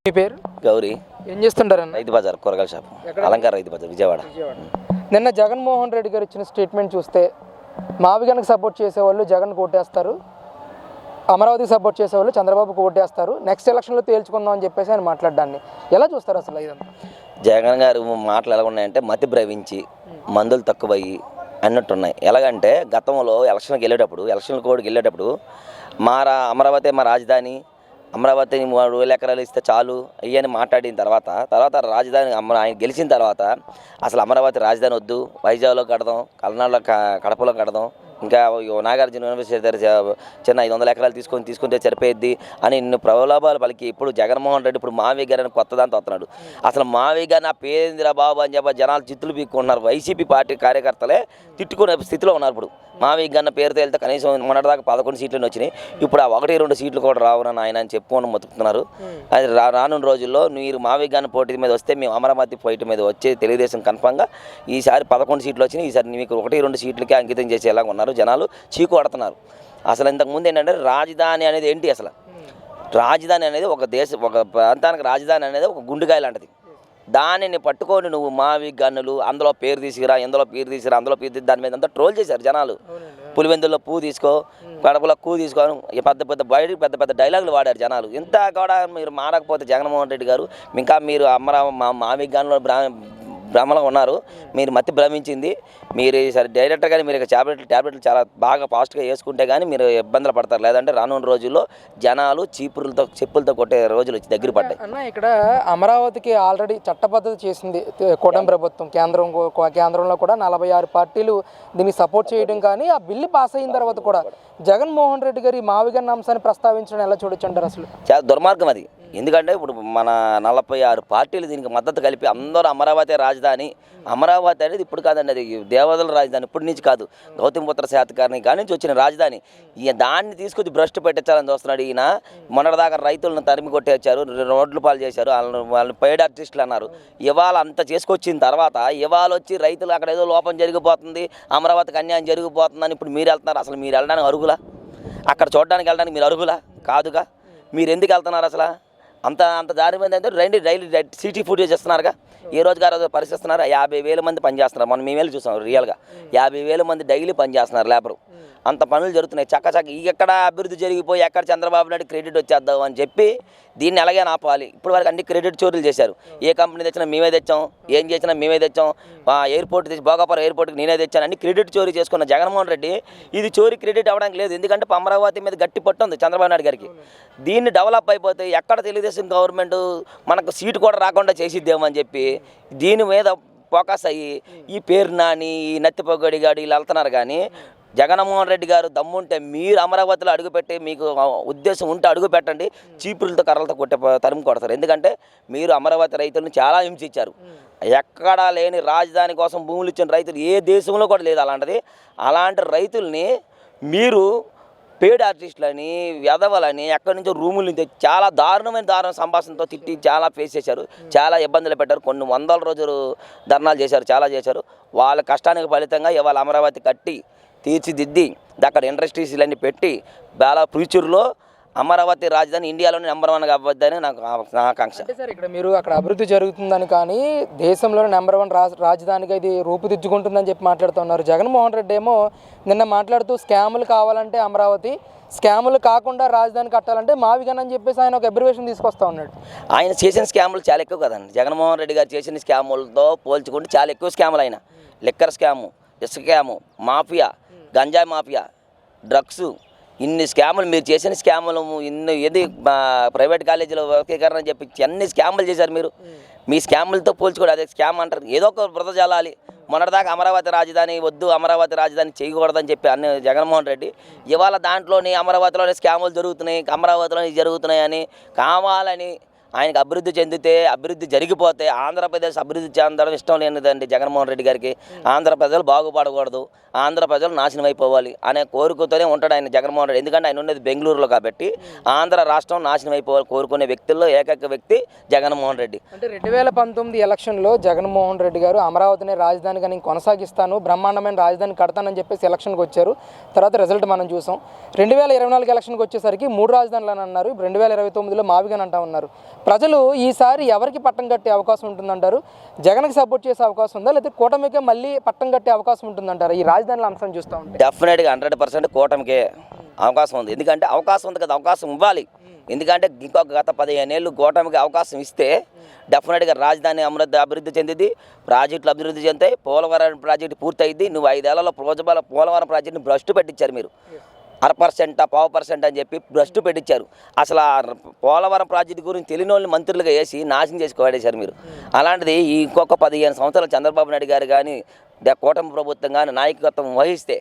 మీ పేరు? గౌరీ. ఏం చేస్తుంటారన్న? రైతు బజార్ కూరగాయల షాప్, అలంకార రైతు బజార్, విజయవాడ. నిన్న జగన్మోహన్ రెడ్డి గారు ఇచ్చిన స్టేట్మెంట్ చూస్తే మావిగనకు సపోర్ట్ చేసేవాళ్ళు జగన్ ఓటేస్తారు, అమరావతికి సపోర్ట్ చేసేవాళ్ళు చంద్రబాబుకు ఓటేస్తారు, నెక్స్ట్ ఎలక్షన్లో తేల్చుకుందాం అని చెప్పేసి ఆయన మాట్లాడడాన్ని ఎలా చూస్తారు అసలు? ఇదంతా జగన్ గారు మాటలు ఎలా ఉన్నాయంటే మతి భ్రవించి మందులు తక్కువయ్యి అన్నట్టున్నాయి. ఎలాగంటే గతంలో ఎలక్షన్ కోడ్కి వెళ్ళేటప్పుడు అమరావతి మా రాజధాని, అమరావతి 3,000 ఎకరాలు ఇస్తే చాలు అయ్యని మాట్లాడిన తర్వాత రాజధాని ఆయన గెలిచిన తర్వాత అసలు అమరావతి రాజధాని వద్దు, వైజాగ్లో కడదాం, కర్ణాటకలో కడపలో కడదాం, ఇంకా నాగార్జున యూనివర్సిటీ దగ్గర చిన్న 500 ఎకరాలు తీసుకుంటే సరిపోయిద్ది అని ఇన్ని ప్రలోభాలు పలికి ఇప్పుడు జగన్మోహన్ రెడ్డి ఇప్పుడు మావి గారు అని కొత్త దాంతో వస్తున్నాడు. అసలు మావి గారిని ఆ పేరిందిరా బాబు అని చెప్పి జనాలు చిత్తులు పీక్కుంటున్నారు. వైసీపీ పార్టీ కార్యకర్తలే తిట్టుకునే స్థితిలో ఉన్నారు. ఇప్పుడు మావి గన్న పేరుతో వెళ్తే కనీసం మొన్నటిదాకా 11 సీట్లు వచ్చినాయి, ఇప్పుడు ఆ 1-2 సీట్లు కూడా రావునని ఆయన అని చెప్పుకొని మొత్తుకుతున్నారు. అది రానున్న రోజుల్లో మీరు మావి గన్న పోటీ మీద వస్తే మేము అమరావతి పోటీ మీద వచ్చే తెలుగుదేశం కన్ఫామ్గా ఈసారి 11 సీట్లు వచ్చినాయి, ఈసారి మీకు 1-2 సీట్లకే అంకితం చేసేలాగా ఉన్నారు. జనాలు చీకు పడుతున్నారు. అసలు ఇంతకుముందు ఏంటంటే రాజధాని అనేది ఏంటి? అసలు రాజధాని అనేది ఒక ప్రాంతానికి రాజధాని అనేది ఒక గుండెకాయ లాంటిది. దానిని పట్టుకొని నువ్వు మావి గన్నులు అందులో పేరు తీసుకురా, అందులో పేరు దాని మీద అంతా ట్రోల్ చేశారు జనాలు. పులివెందుల్లో పువ్వు తీసుకో, కడపలో పువ్వు తీసుకోను, పెద్ద డైలాగులు వాడారు జనాలు. ఇంత కూడా మీరు మారకపోతే జగన్మోహన్ రెడ్డి గారు ఇంకా మీరు మావి గన్నులో భ్రమలో ఉన్నారు. మీరు మతి భ్రమించింది. మీరు సరే డైరెక్ట్గానే మీరు ట్యాబ్లెట్లు చాలా బాగా ఫాస్ట్గా వేసుకుంటే కానీ మీరు ఇబ్బందులు పడతారు. లేదంటే రానున్న రోజుల్లో జనాలు చెప్పులతో కొట్టే రోజులు వచ్చి దగ్గర పడ్డాయి. అన్న ఇక్కడ అమరావతికి ఆల్రెడీ చట్టబద్ధత చేసింది కూటమి ప్రభుత్వం. కేంద్రంలో కూడా 46 పార్టీలు దీన్ని సపోర్ట్ చేయడం, కానీ ఆ బిల్లు పాస్ అయిన తర్వాత కూడా జగన్మోహన్ రెడ్డి గారి మావిగన్న అంశాన్ని ప్రస్తావించడం ఎలా చూడొచ్చు అంటారు? అసలు చాలా దుర్మార్గం అది. ఎందుకంటే ఇప్పుడు మన 46 పార్టీలు దీనికి మద్దతు కలిపి అందరూ అమరావతి రాజధాని, అమరావతి అనేది ఇప్పుడు కాదండి, అది దేవతల రాజధాని, ఇప్పటి నుంచి కాదు, గౌతమిపుత్ర శాతకర్ణి కాడి నుంచి వచ్చిన రాజధాని. దాన్ని తీసుకొచ్చి భ్రష్టు పెట్టించాలని చూస్తున్నాడు ఈయన. మొన్నటిదాకా రైతులను తరిమి కొట్టేచ్చారు, రోడ్లు పాలు చేశారు, వాళ్ళని పెయిడ్ ఆర్టిస్టులు అన్నారు. ఇవాళ అంత చేసుకొచ్చిన తర్వాత ఇవాళ వచ్చి రైతులు అక్కడ ఏదో లోపం జరిగిపోతుంది, అమరావతికి అన్యాయం జరిగిపోతుందని ఇప్పుడు మీరు వెళ్తున్నారు. అసలు మీరు వెళ్ళడానికి అరుగులా? అక్కడ చూడడానికి వెళ్ళడానికి మీరు అరుగులా? కాదుగా. మీరు ఎందుకు వెళ్తున్నారు అసలు? అంత దారి మీద అంటే రైలు సిటీ ఫుటేజ్ ఇస్తున్నారుగా, ఏ రోజుగారు పరిస్థిస్తున్నారు. 50,000 మంది పనిచేస్తున్నారు. మనం మేము వెళ్ళి చూసాం రియల్గా 50,000 మంది డైలీ పనిచేస్తున్నారు లేబరు. అంత పనులు జరుగుతున్నాయి చక్క. ఎక్కడ అభివృద్ధి జరిగిపోయి ఎక్కడ చంద్రబాబు నాయుడు క్రెడిట్ వచ్చేద్దాం అని చెప్పి దీన్ని ఎలాగే ఆపాలి. ఇప్పుడు వరకు అన్ని క్రెడిట్ చోరీలు చేశారు. ఏ కంపెనీ తెచ్చినా మేమే తెచ్చాం, ఏం చేసినా మేమే తెచ్చాం, ఎయిర్పోర్ట్ తెచ్చి భోగాపురం ఎయిర్పోర్ట్కి నేనే తెచ్చాను, అన్ని క్రెడిట్ చోరీ చేసుకున్న జగన్మోహన్ రెడ్డి ఇది చోరీ క్రెడిట్ అవ్వడానికి లేదు. ఎందుకంటే అమరావతి మీద గట్టి పట్టు ఉంది చంద్రబాబు నాయుడు గారికి. దీన్ని డెవలప్ అయిపోతే ఎక్కడ తెలుగుదేశం గవర్నమెంట్ మనకు సీటు కూడా రాకుండా చేసిద్దామని చెప్పి దీని మీద ఫోకస్ అయ్యి ఈ పేరు నాని, ఈ నత్తిపొగ్గడి గాడు వీళ్ళు వెళ్తున్నారు. కానీ జగన్మోహన్ రెడ్డి గారు దమ్ముంటే మీరు అమరావతిలో అడుగుపెట్టి, మీకు ఉద్దేశం ఉంటే అడుగు పెట్టండి, చీపురులతో కర్రలతో తరుము కొడతారు. ఎందుకంటే మీరు అమరావతి రైతులను చాలా హింసించారు. ఎక్కడా లేని రాజధాని కోసం భూములు ఇచ్చిన రైతులు ఏ దేశంలో కూడా లేదు అలాంటిది. అలాంటి రైతుల్ని మీరు పేడ్ ఆర్టిస్టులని, వ్యధవలని ఎక్కడి నుంచో రూముల నుంచి చాలా దారుణ సంభాషణతో తిట్టి చాలా ఫేస్ చేశారు, చాలా ఇబ్బందులు పెట్టారు. కొన్ని 100 రోజులు ధర్నాలు చేశారు, చాలా చేశారు. వాళ్ళ కష్టానికి ఫలితంగా ఇవాళ అమరావతి కట్టి తీర్చిదిద్ది అక్కడ ఇండస్ట్రీస్లన్నీ పెట్టి ఫ్యూచర్లో అమరావతి రాజధాని ఇండియాలోనే నెంబర్ 1గా అవ్వద్దని నా ఆకాంక్ష. అంటే సార్ ఇక్కడ మీరు అక్కడ అభివృద్ధి జరుగుతుందని, కానీ దేశంలోనే నెంబర్ 1 రాజధానిగా ఇది రూపుదిద్దుకుంటుందని చెప్పి మాట్లాడుతున్నారు. జగన్మోహన్ రెడ్డి ఏమో నిన్న మాట్లాడుతూ స్కాములు కావాలంటే అమరావతి, స్కాములు కాకుండా రాజధాని కట్టాలంటే మావిగన్ అని చెప్పేసి ఆయన ఒక అబ్రివేషన్ తీసుకొస్తా ఉన్నాడు. ఆయన చేసిన స్కాములు చాలా ఎక్కువ కదండి. జగన్మోహన్ రెడ్డి గారు చేసిన స్కాములతో పోల్చుకుంటే చాలా ఎక్కువ స్కాములు. ఆయన లిక్కర్ స్కాము, ఇసుక స్కాము, మాఫియా, గంజాయి మాఫియా, డ్రగ్స్, ఇన్ని స్కాములు మీరు చేసిన స్కాములు ఏది ప్రైవేట్ కాలేజీలో వర్గీకరణ అని చెప్పి అన్ని స్కాములు చేశారు మీరు. మీ స్కాములతో పోల్చుకోండి, అదే స్కామ్ అంటారు. ఏదో ఒక బురద జల్లాలి. మొన్నటిదాకా అమరావతి రాజధాని వద్దు, అమరావతి రాజధాని చేయకూడదని చెప్పి అన్ని జగన్మోహన్ రెడ్డి ఇవాళ దాంట్లోని అమరావతిలోనే స్కాములు జరుగుతున్నాయి, అమరావతిలోనే జరుగుతున్నాయి అని కావాలని ఆయనకు అభివృద్ధి చెందితే, అభివృద్ధి జరిగిపోతే ఆంధ్రప్రదేశ్ అభివృద్ధి చెందడం ఇష్టం లేనిదండి జగన్మోహన్ రెడ్డి గారికి. ఆంధ్ర ప్రజలు బాగుపడకూడదు, ఆంధ్ర ప్రజలు నాశనం అయిపోవాలి అనే కోరికతోనే ఉంటాడు ఆయన జగన్మోహన్ రెడ్డి. ఎందుకంటే ఆయన ఉన్నది బెంగళూరులో కాబట్టి ఆంధ్ర రాష్ట్రం నాశనం అయిపోవాలి కోరుకునే వ్యక్తుల్లో ఏకైక వ్యక్తి జగన్మోహన్ రెడ్డి. అంటే 2019 ఎలక్షన్లో జగన్మోహన్ రెడ్డి గారు అమరావతిని రాజధానిగా నేను కొనసాగిస్తాను, బ్రహ్మాండమైన రాజధాని కడతానని చెప్పేసి ఎలక్షన్కి వచ్చారు. తర్వాత రిజల్ట్ మనం చూసాం. 2024 ఎలక్షన్కి వచ్చేసరికి 3 రాజధానులు అని అన్నారు. 2029లో మావిగన్ అంటా ఉన్నారు. ప్రజలు ఈసారి ఎవరికి పట్టం కట్టే అవకాశం ఉంటుందంటారు? జగన్కి సపోర్ట్ చేసే అవకాశం ఉందా, లేదా కూటమికే మళ్ళీ పట్టం కట్టే అవకాశం ఉంటుందంటారు ఈ రాజధానిలో అంశం చూస్తూ ఉంటే? డెఫినెట్గా 100% కూటమికే అవకాశం ఉంది. ఎందుకంటే అవకాశం ఉంది కదా, అవకాశం ఇవ్వాలి. ఎందుకంటే ఇంకొక గత 15 ఏళ్ళు కూటమికి అవకాశం ఇస్తే డెఫినెట్గా రాజధాని అభివృద్ధి చెందింది, ప్రాజెక్టులు అభివృద్ధి చెందాయి, పోలవరం ప్రాజెక్టు పూర్తయింది. నువ్వు 5 ఏళ్లలో పోలవరం ప్రాజెక్టుని భ్రష్టు పెట్టించారు మీరు. 1/2%, 0.5% అని చెప్పి భ్రష్టు పెట్టించారు. అసలు ఆ పోలవరం ప్రాజెక్టు గురించి తెలియని వాళ్ళని మంత్రులుగా వేసి నాశనం చేసి పడేశారు మీరు. అలాంటిది ఇంకొక 15 సంవత్సరాలు చంద్రబాబు నాయుడు గారు కానీ కూటమి ప్రభుత్వం కానీ నాయకత్వం వహిస్తే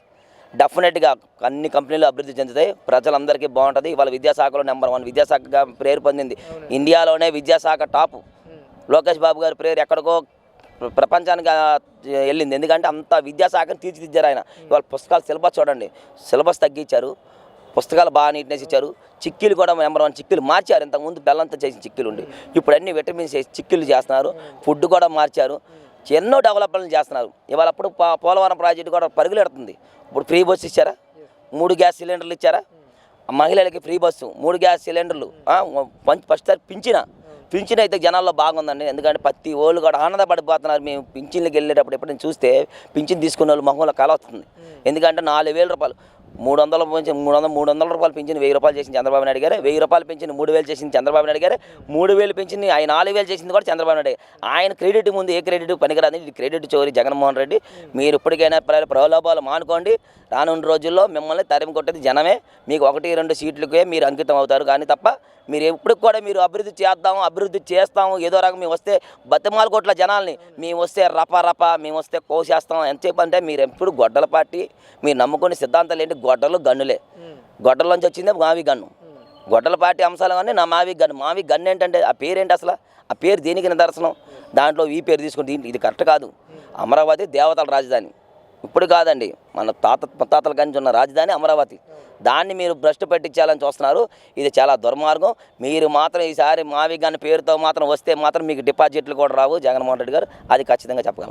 డెఫినెట్గా అన్ని కంపెనీలు అభివృద్ధి చెందుతాయి, ప్రజలందరికీ బాగుంటుంది. ఇవాళ విద్యాశాఖలో నెంబర్ 1 విద్యాశాఖగా పేరు పొందింది. ఇండియాలోనే విద్యాశాఖ టాపు. లోకేష్ బాబు గారి పేరు ఎక్కడికో ప్రపంచానికి వెళ్ళింది. ఎందుకంటే అంత విద్యాశాఖను తీర్చిదిద్దారు ఆయన. ఇవాళ పుస్తకాలు సిలబస్ చూడండి, సిలబస్ తగ్గించారు, పుస్తకాలు బాగా నీట్నెస్ ఇచ్చారు. చిక్కీలు కూడా నెంబర్ 1 చిక్కీలు మార్చారు. ఇంతకుముందు బెల్లంతో చేసిన చిక్కీలు ఉండి ఇప్పుడు అన్ని విటమిన్స్ వేసి చిక్కీలు చేస్తున్నారు. ఫుడ్ కూడా మార్చారు. ఎన్నో డెవలప్మెంట్లు చేస్తున్నారు. ఇవాళ అప్పుడు పోలవరం ప్రాజెక్టు కూడా పరుగులెడుతుంది. ఇప్పుడు ఫ్రీ బస్సు ఇచ్చారా, 3 గ్యాస్ సిలిండర్లు ఇచ్చారా, మహిళలకి ఫ్రీ బస్సు, 3 గ్యాస్ సిలిండర్లు, ఫస్ట్ సారి పింఛన్ అయితే జనాల్లో బాగుందండి. ఎందుకంటే ప్రతి వాళ్ళు కూడా ఆనందపడిపోతున్నారు. మేము పింఛన్లకు వెళ్ళేటప్పుడు ఎప్పుడు నేను చూస్తే పింఛన్ తీసుకునే వాళ్ళు మొహంలో కళ వస్తుంది. ఎందుకంటే 4,000 రూపాయలు, 300 రూపాయలు పింఛన్ 1,000 రూపాయలు చేసింది చంద్రబాబు నాయుడు గారే, 1,000 రూపాయలు పింఛన్ 3,000 చేసింది చంద్రబాబు నాయుడు గారే, 3,000 పింఛన్ ఆయన 4,000 చేసింది కూడా చంద్రబాబు నాయుడు. ఆయన క్రెడిట్ ముందు ఏ క్రెడిట్ పనికిరాదు. ఇది క్రెడిట్ చోరీ జగన్మోహన్ రెడ్డి. మీరు ఇప్పటికైనా ప్రలోభాలు మానుకోండి. రానున్న రోజుల్లో మిమ్మల్ని తరిమి కొట్టేది జనమే. మీకు 1-2 సీట్లకే మీరు అంకితం అవుతారు. కానీ తప్ప మీరు ఎప్పుడు కూడా మీరు అభివృద్ధి చేస్తాము ఏదో రకం మేము వస్తే బతిమాల కొట్ల జనాల్ని మేము వస్తే రప మేము వస్తే కోసేస్తాం ఎంతసేపు అంటే మీరు ఎప్పుడు గొడ్డల పార్టీ. మీరు నమ్ముకునే సిద్ధాంతాలు ఏంటి? గొడ్డలు గన్నులే. గొడ్డల్లోంచి వచ్చిందే మావి గన్ను. గొడ్డల పార్టీ అంశాలు కానీ నా మావి గన్ను ఏంటంటే ఆ పేరేంటి అసలు? ఆ పేరు దేనికి నిదర్శనం? దాంట్లో ఈ పేరు తీసుకుంటే ఇది కరెక్ట్ కాదు. అమరావతి దేవతల రాజధాని. ఇప్పుడు కాదండి, మన తాతల కానీ ఉన్న రాజధాని అమరావతి. దాన్ని మీరు భ్రష్టు పెట్టించాలని చూస్తున్నారు. ఇది చాలా దుర్మార్గం. మీరు మాత్రం ఈసారి మావి గన్ పేరుతో మాత్రం వస్తే మాత్రం మీకు డిపాజిట్లు కూడా రావు జగన్మోహన్ రెడ్డి గారు. అది ఖచ్చితంగా చెప్పగలను.